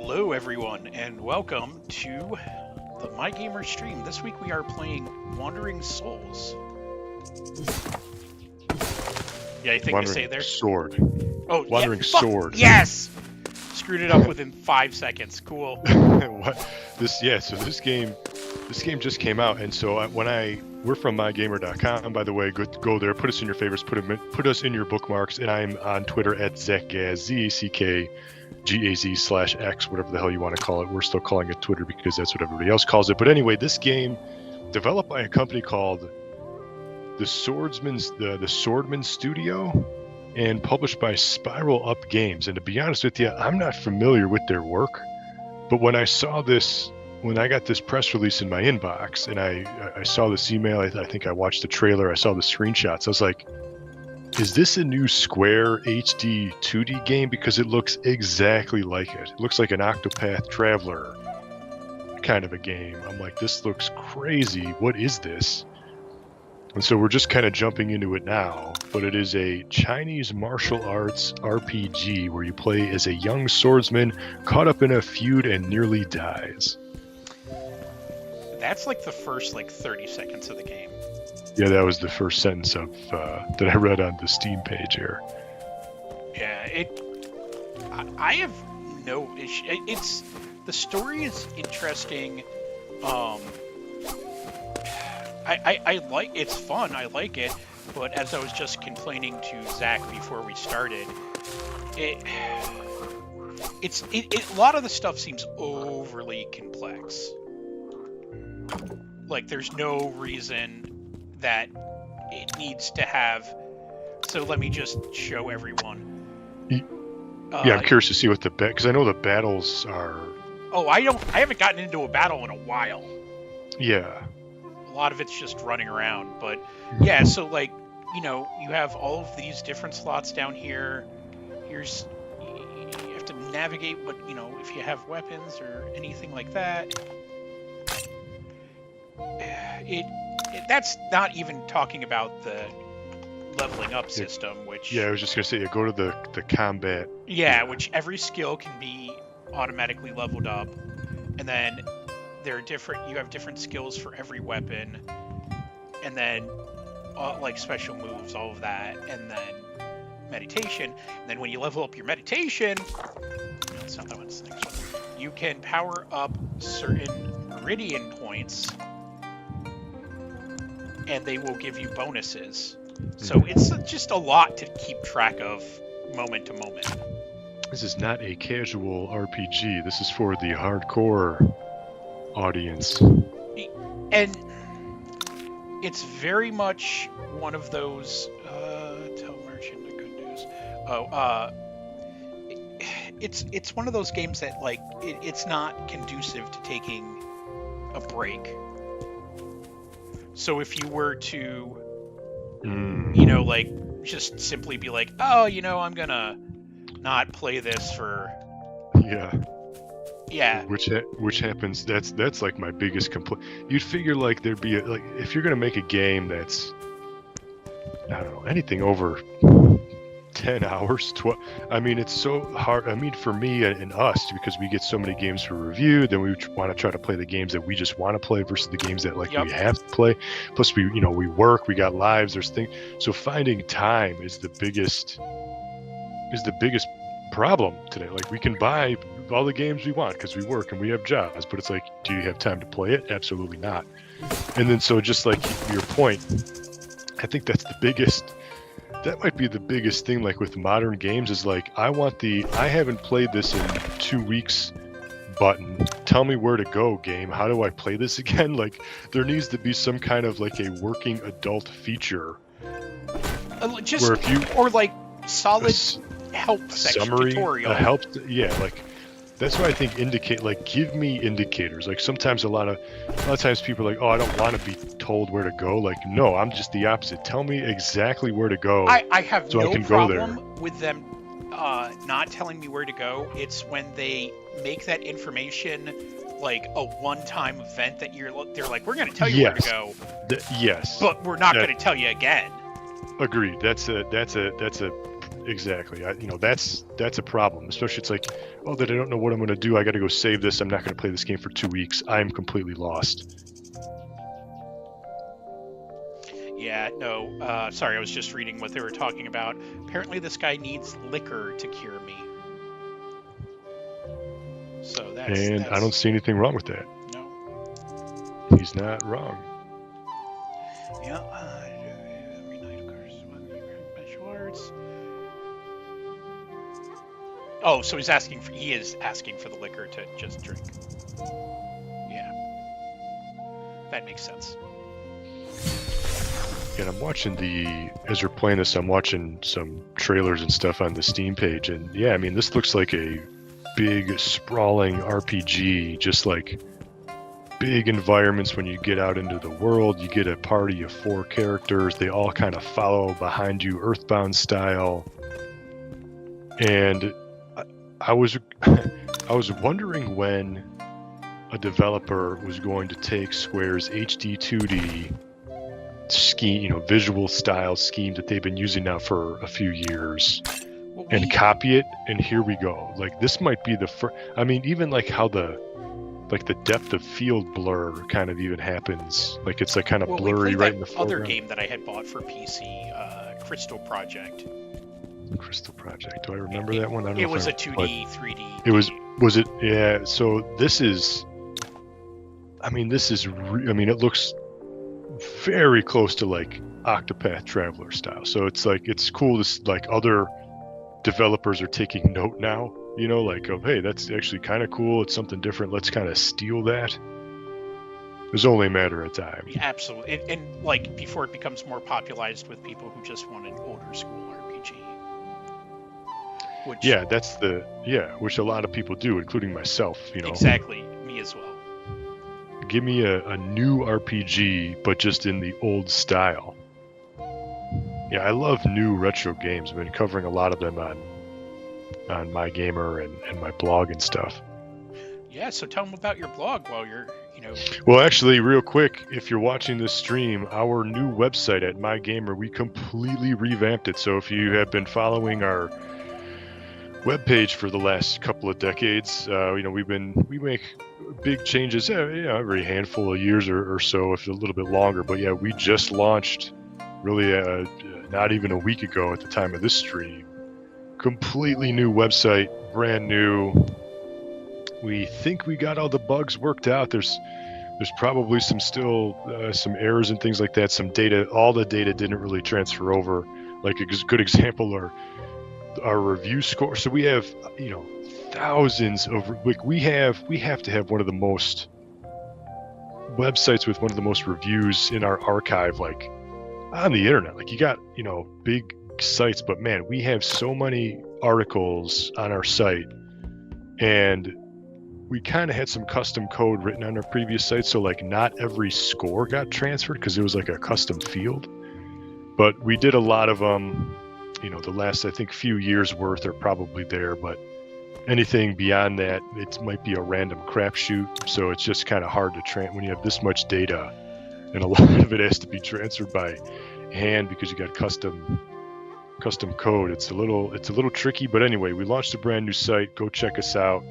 Hello everyone and welcome to the MyGamer stream. This week we are playing Wandering Souls. Yeah, anything to say there? Sword. Oh, Wandering yeah, Sword. Yes! Screwed it up within 5 seconds. Cool. What? So this game just came out, and so we're from MyGamer.com, by the way. Go there, put us in your favorites, put us in your bookmarks, and I'm on Twitter at ZachGaz, ZCKGAZ/X, whatever the hell you want to call it. We're still calling it Twitter because that's what everybody else calls it. But anyway, this game, developed by a company called the Swordman Studio, and published by Spiral Up Games. And to be honest with you, I'm not familiar with their work, but when I got this press release in my inbox and I saw this email, I think I watched the trailer, I saw the screenshots, I was like, is this a new Square HD 2D game? Because it looks exactly like it. It looks like an Octopath Traveler kind of a game. I'm like, this looks crazy. What is this? And so we're just kind of jumping into it now, but it is a Chinese martial arts RPG where you play as a young swordsman caught up in a feud and nearly dies. That's like the first 30 seconds of the game. Yeah, that was the first sentence of that I read on the Steam page here. Yeah, I have no issue. The story is interesting. I like it's fun. I like it, but as I was just complaining to Zach before we started, a lot of the stuff seems overly complex. Like there's no reason that it needs to have. So let me just show everyone. Yeah, I'm curious to see what because I know the battles are. Oh, I haven't gotten into a battle in a while. Yeah. A lot of it's just running around, but yeah, so you have all of these different slots down here. You have to navigate if you have weapons or anything like that. That's not even talking about the leveling up system, which... Yeah, I was just going to say, go to the combat. Yeah, which every skill can be automatically leveled up, and then you have different skills for every weapon, and then special moves, all of that, and then meditation. And then when you level up your meditation, that's not that one, it's the next one. You can power up certain meridian points, and they will give you bonuses. So it's just a lot to keep track of moment to moment. This is not a casual RPG. This is for the hardcore audience. And it's very much one of those tell merchant the good news. It's one of those games that it's not conducive to taking a break. So if you were to just simply be like, oh, I'm gonna not play this for Yeah. Which happens. That's like my biggest complaint. You'd figure there'd be if you're gonna make a game that's, I don't know, anything over 10 hours, 12. I mean, it's so hard. I mean, for me and us, because we get so many games for review, then we want to try to play the games that we just want to play versus the games that we have to play. Plus, we work, we got lives. There's things. So finding time is the biggest problem today. We can buy all the games we want because we work and we have jobs, but it's do you have time to play it? Absolutely not. And then so just your point, I think that might be the biggest thing with modern games is I haven't played this in 2 weeks button. Tell me where to go, game. How do I play this again? There needs to be some kind of a working adult feature. Solid help section summary, tutorial. That's why I think give me indicators. Sometimes a lot of times people are oh, I don't want to be told where to go. No, I'm just the opposite. Tell me exactly where to go. I have so no I can problem go there. with them not telling me where to go. It's when they make that information a one-time event that they're we're going to tell you where to go. Yes. But we're not going to tell you again. Agreed. That's a exactly. That's a problem. Especially it's like, oh, that I don't know what I'm going to do. I got to go save this. I'm not going to play this game for 2 weeks. I'm completely lost. Yeah, no, sorry, I was just reading what they were talking about. Apparently this guy needs liquor to cure me. So And I don't see anything wrong with that. No. He's not wrong. Yeah, every night, of course, special arts. Oh, so he is asking for the liquor to just drink. Yeah. That makes sense. And I'm watching as you're playing this, I'm watching some trailers and stuff on the Steam page, and yeah, I mean, this looks like a big, sprawling RPG, just like big environments. When you get out into the world, you get a party of 4 characters. They all kind of follow behind you, Earthbound style. And I was wondering when a developer was going to take Square's HD 2D scheme, visual style scheme that they've been using now for a few years, and copy it. And here we go. Like, this might be the first. I mean, even like how the depth of field blur kind of even happens. Like, it's like kind of blurry right in the foreground. Other game that I had bought for PC, Crystal Project. Crystal Project. Do I remember that one? I don't know. It was a 2D, 3D. Was it? Yeah. So this is. I mean, it looks very close to like Octopath Traveler style. So it's like, it's cool to like other developers are taking note now, like, oh, hey, that's actually kind of cool. It's something different. Let's kind of steal that. It's only a matter of time. Yeah, absolutely. And like, before it becomes more popularized with people who just want an older school RPG. Which a lot of people do, including myself, Exactly. Me as well. Give me a new RPG, but just in the old style. Yeah, I love new retro games. I've been covering a lot of them on MyGamer and my blog and stuff. Yeah, so tell them about your blog while you're, Well, actually, real quick, if you're watching this stream, our new website at MyGamer, we completely revamped it. So if you have been following our webpage for the last couple of decades, we make big changes every handful of years or so, if a little bit longer. But yeah, we just launched really not even a week ago at the time of this stream. Completely new website, brand new. We think we got all the bugs worked out. There's probably some errors and things like that. Some data, all the data didn't really transfer over. Like a good example are our review score. So we have thousands of, like, we have to have one of the most websites with one of the most reviews in our archive, like on the internet. Like, you got big sites, but man, we have so many articles on our site, and we kind of had some custom code written on our previous site, so like not every score got transferred because it was like a custom field, but we did a lot of the last, I think, few years worth are probably there, but anything beyond that, it might be a random crapshoot. So it's just kind of hard to when you have this much data, and a lot of it has to be transferred by hand because you got custom code. It's a little tricky, but anyway, we launched a brand new site. Go check us out.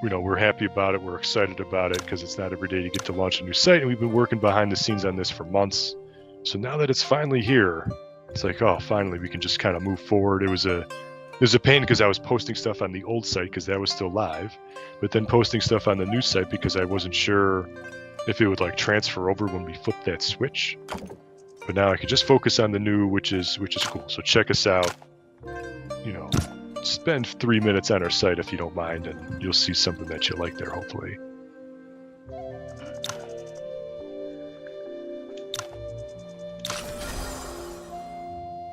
We're happy about it. We're excited about it because it's not every day you get to launch a new site, and we've been working behind the scenes on this for months. So now that it's finally here, it's like, oh, finally we can just kind of move forward. It was a pain because I was posting stuff on the old site because that was still live, but then posting stuff on the new site because I wasn't sure if it would like transfer over when we flip that switch. But now I can just focus on the new, which is cool. So check us out. Spend 3 minutes on our site if you don't mind, and you'll see something that you like there, hopefully.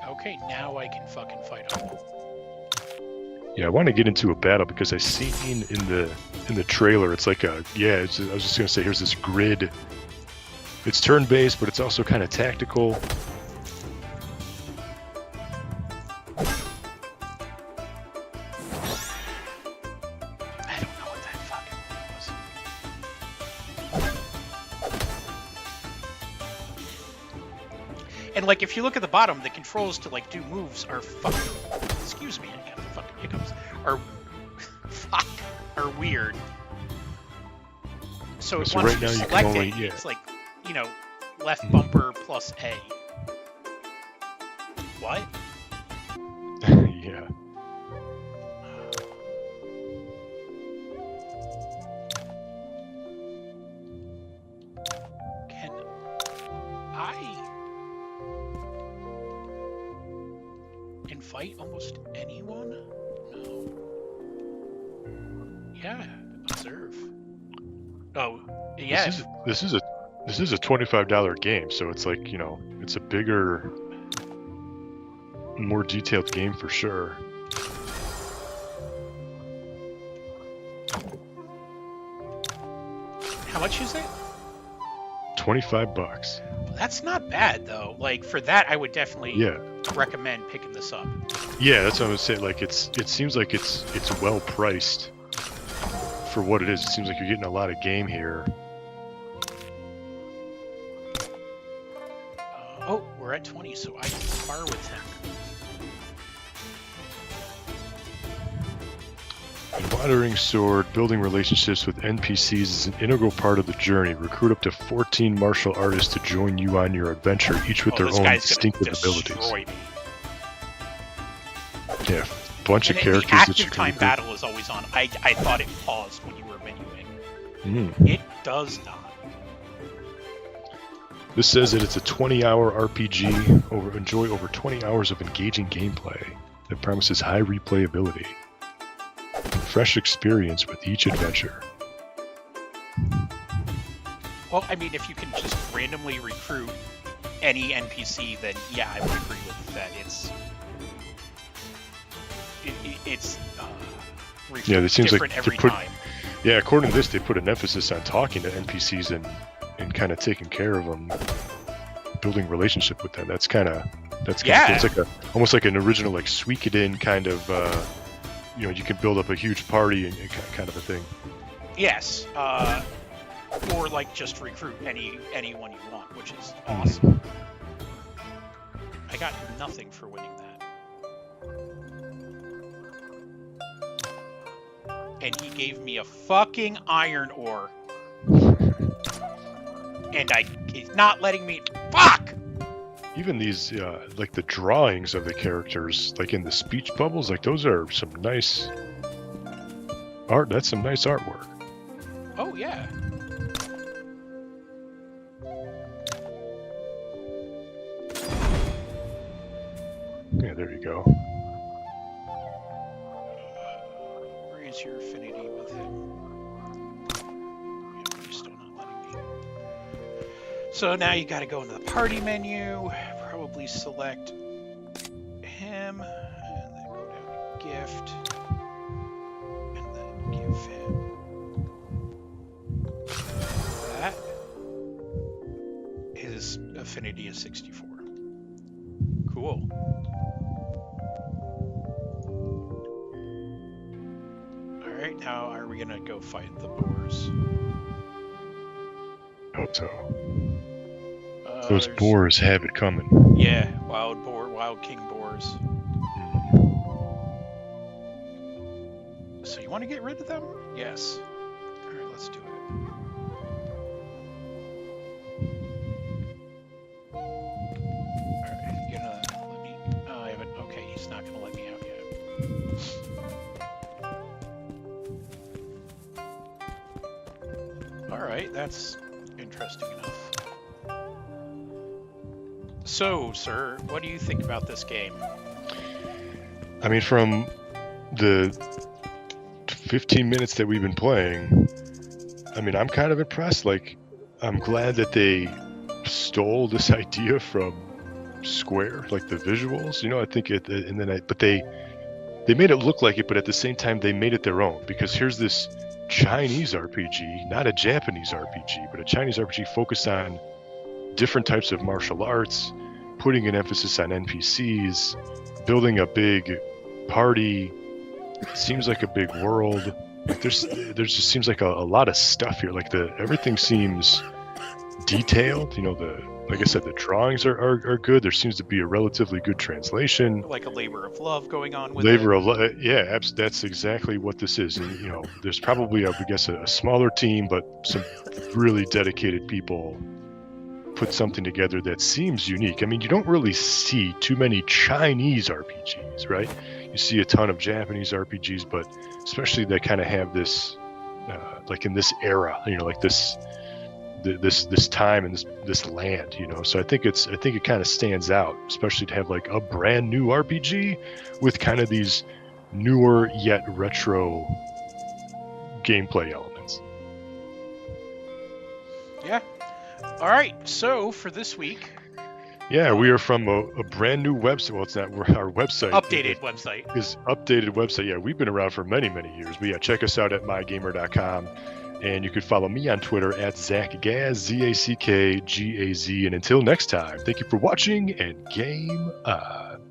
Okay, now I can fucking fight them. Yeah, I want to get into a battle because I seen in the trailer, it's like I was just gonna say, here's this grid. It's turn-based, but it's also kind of tactical. I don't know what that fucking And like, if you look at the bottom, the controls to like do moves are fucking. Excuse me, I got the fucking hiccups. Are weird. So once right you now you select can only, it, it's like, you know, left bumper plus A. What? Yeah. Can I invite almost anyone? No. Yeah, observe. Oh, yeah. This is a $25 game, so it's like, you know, it's a bigger, more detailed game for sure. How much is it? $25. That's not bad though. Like for that, I would definitely recommend picking this up. Yeah, that's what I would say. Like it seems like it's well priced for what it is. It seems like you're getting a lot of game here. Oh, we're at 20, so I can spar with him. Watering sword, building relationships with NPCs is an integral part of the journey. Recruit up to 14 martial artists to join you on your adventure, each with their own distinctive abilities. Me. Yeah, bunch of characters the that you active can time recruit. battle is always on. I thought it paused when you were menuing. It does not. This says that it's a 20-hour RPG. Enjoy over 20 hours of engaging gameplay that promises high replayability. Fresh experience with each adventure. Well, I mean, if you can just randomly recruit any NPC, then yeah, I would agree with that. It's yeah, it seems different like every time. Yeah, according to this, they put an emphasis on talking to NPCs and kind of taking care of them, building relationship with them. That's kind of it's like almost like an original like Suikoden kind of. You know, you can build up a huge party and kind of a thing. Yes, or like just recruit anyone you want, which is awesome. I got nothing for winning that. And he gave me a fucking iron ore. And he's not letting me. Fuck! Even these, like the drawings of the characters, like in the speech bubbles, like those are some nice art. That's some nice artwork. Oh, yeah. Yeah, there you go. Raise your affinity with him. Yeah, you're still not letting me. So now you gotta go into the party menu, probably select him, and then go down to gift, and then give him that. His affinity is 64. Cool. Alright, now are we gonna go fight the boars? Hope so. Those boars have it coming. Yeah, wild king boars. So you want to get rid of them? Yes. Alright, let's do it. Alright, you gonna let me... Oh, I haven't... Okay, he's not gonna let me out yet. Alright, that's interesting enough. So, sir, what do you think about this game? I mean, from the 15 minutes that we've been playing, I mean, I'm kind of impressed. Like, I'm glad that they stole this idea from Square, like the visuals. You know, I think but they made it look like it, but at the same time, they made it their own. Because here's this Chinese RPG, not a Japanese RPG, but a Chinese RPG focused on different types of martial arts, putting an emphasis on NPCs, building a big party. It seems like a big world. There's just seems like a lot of stuff here. Like everything seems detailed. Like I said, the drawings are good. There seems to be a relatively good translation. Like a labor of love going on with Yeah, that's exactly what this is. And there's probably I guess a smaller team, but some really dedicated people put something together that seems unique. I mean, you don't really see too many Chinese RPGs, right? You see a ton of Japanese RPGs, but especially they kind of have this, like in this era, like this time and this land, So I think it kind of stands out, especially to have like a brand new RPG with kind of these newer yet retro gameplay elements. Yeah. All right. So for this week. Yeah, we are from a brand new website. Well, it's not our website. Updated website. Is updated website. Yeah, we've been around for many, many years. But yeah, check us out at mygamer.com. And you can follow me on Twitter at ZackGaz, ZackGaz. And until next time, thank you for watching and game on.